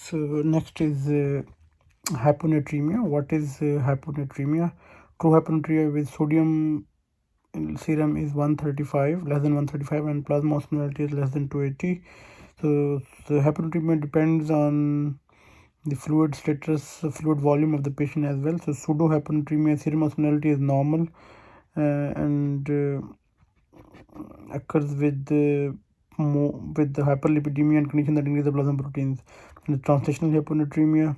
So next is hyponatremia. What is hyponatremia? True hyponatremia with sodium in serum is 135, less than 135, and plasma osmolality is less than 280. So the hyponatremia depends on the fluid status, fluid volume of the patient as well. So pseudo hyponatremia, serum osmolality is normal and occurs with the hyperlipidemia and condition that increase the plasma proteins. And the translational hyponatremia,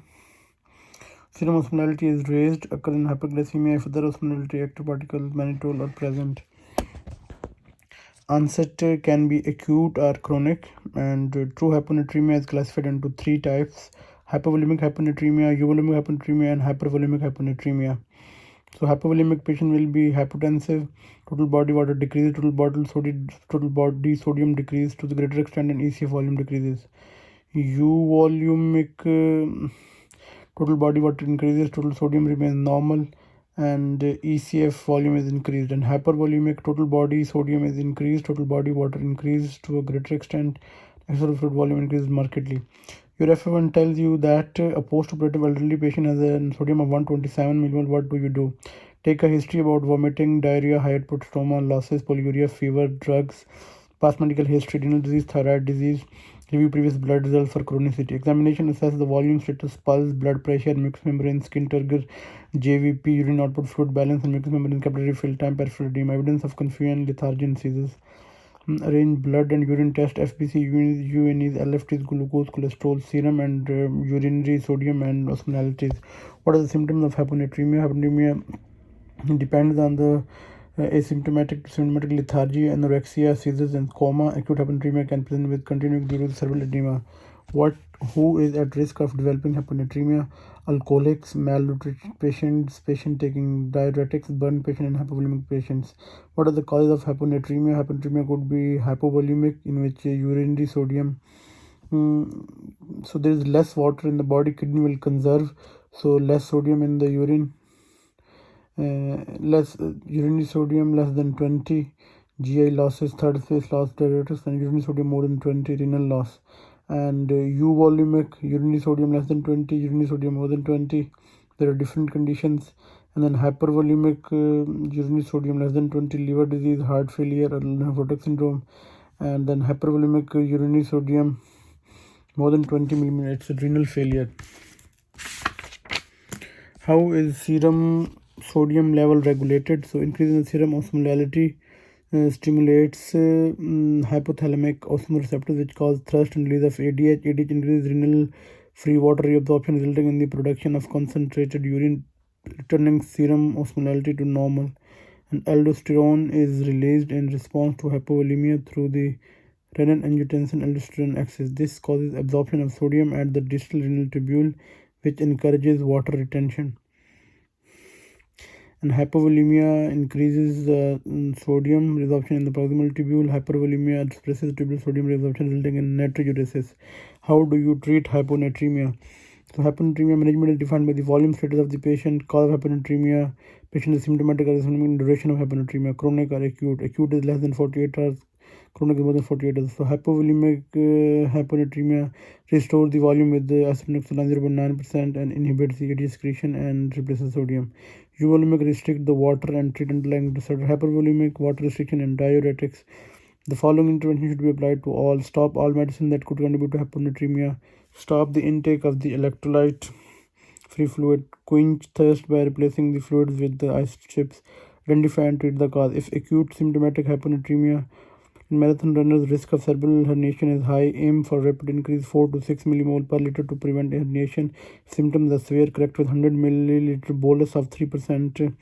serum osmolality is raised, occur in hyperglycemia if other osmolality active particles mannitol are present. Onset can be acute or chronic, and true hyponatremia is classified into three types: hypovolemic hyponatremia, euvolemic hyponatremia, and hypervolemic hyponatremia. So hypovolemic patient will be hypotensive, total body water decreases, total body sodium decreases to the greater extent, and ECF volume decreases. Euvolemic total body water increases, total sodium remains normal, and ECF volume is increased. And hypervolemic, total body sodium is increased, total body water increased to a greater extent, extracellular fluid volume increases markedly. Your FF1 tells you that a post-operative elderly patient has a sodium of 127 millimole. What do you do? Take a history about vomiting, diarrhea, high output stoma, losses, polyuria, fever, drugs, past medical history, renal disease, thyroid disease. Review previous blood results for chronicity. Examination assess the volume, status, pulse, blood pressure, mucous membrane, skin turgor, JVP, urine output, fluid balance, and mucous membrane capillary fill time, peripheral edema. Evidence of confusion, lethargy, and seizures. Arrange blood and urine test: FBC, UNEs, LFTs, glucose, cholesterol, serum, and urinary sodium and osmolalities. What are the symptoms of hyponatremia? Hyponatremia depends on the asymptomatic to symptomatic lethargy, anorexia, seizures, and coma. Acute hyponatremia can present with continuing due to cerebral edema. Who is at risk of developing hyponatremia? Alcoholics, malnutrition patients, patients taking diuretics, burn patients, and hypovolemic patients. What are the causes of hyponatremia? Hyponatremia could be hypovolemic, in which urinary sodium. So there is less water in the body, kidney will conserve, so less sodium in the urine. Less urinary sodium less than 20, GI losses, third phase loss, diuretics, and urinary sodium more than 20, renal loss. And euvolemic, urinary sodium less than 20, urinary sodium more than 20. There are different conditions. And then hypervolemic, urinary sodium less than 20, liver disease, heart failure, or nephrotic syndrome. And then hypervolemic, urinary sodium more than 20 millimeters, it's renal failure. How is serum sodium level regulated? So increase in the serum osmolality stimulates hypothalamic osmoreceptors, which cause thrust and release of ADH. ADH increases renal free water reabsorption, resulting in the production of concentrated urine, returning serum osmolality to normal. And aldosterone is released in response to hypovolemia through the renin-angiotensin-aldosterone axis. This causes absorption of sodium at the distal renal tubule, which encourages water retention. And hypovolemia increases sodium resorption in the proximal tubule. Hypervolemia suppresses tubule sodium resorption, resulting in natriuresis. How do you treat hyponatremia? So hyponatremia management is defined by the volume status of the patient, cause of hyponatremia, patient is symptomatic or asymptomatic, duration of hyponatremia, chronic or acute. Acute is less than 48 hours, chronic is more than 48 hours. So hypovolemic hyponatremia restores the volume with the acetylcholine 0.9% and inhibits the ADH secretion and replaces sodium. Euvolemic restrict the water and treat underlying disorder. Hypervolemic, water restriction, and diuretics. The following intervention should be applied to all: stop all medicine that could contribute to hyponatremia, stop the intake of the electrolyte free fluid, quench thirst by replacing the fluids with the ice chips, identify and treat the cause. If acute symptomatic hyponatremia in marathon runners, risk of cerebral herniation is high. Aim for rapid increase 4 to 6 millimole per liter to prevent herniation. If symptoms are severe, correct with 100 milliliter bolus of 3%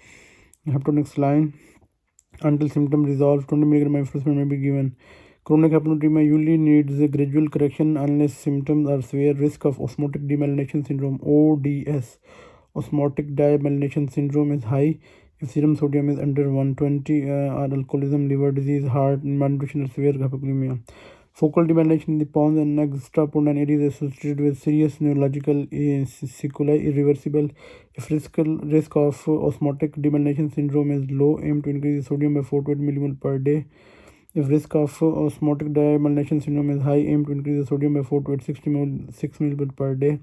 hypotonic saline until symptoms resolve. 20 milligram ibuprofen may be given. Chronic hyponatremia usually needs a gradual correction unless symptoms are severe. Risk of osmotic demyelination syndrome (ODS), osmotic demyelination syndrome, is high if serum sodium is under 120, or alcoholism, liver disease, heart, malnutrition, or severe hypokalemia. Focal demyelination in the pons and extrapontine areas is associated with serious neurological sequelae, irreversible. If risk of osmotic demyelination syndrome is low, aim to increase sodium by 4 to 8 millimole per day. If risk of osmotic demyelination syndrome is high, aim to increase the sodium by 4 to 60 6 ml per day.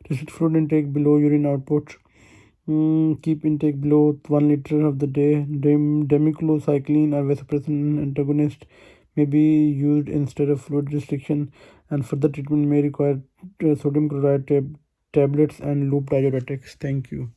Restrict fluid intake below urine output. Keep intake below 1 liter of the day. Demiclocycline or vasopressin antagonist may be used instead of fluid restriction, and further treatment may require sodium chloride tablets and loop diuretics. Thank you.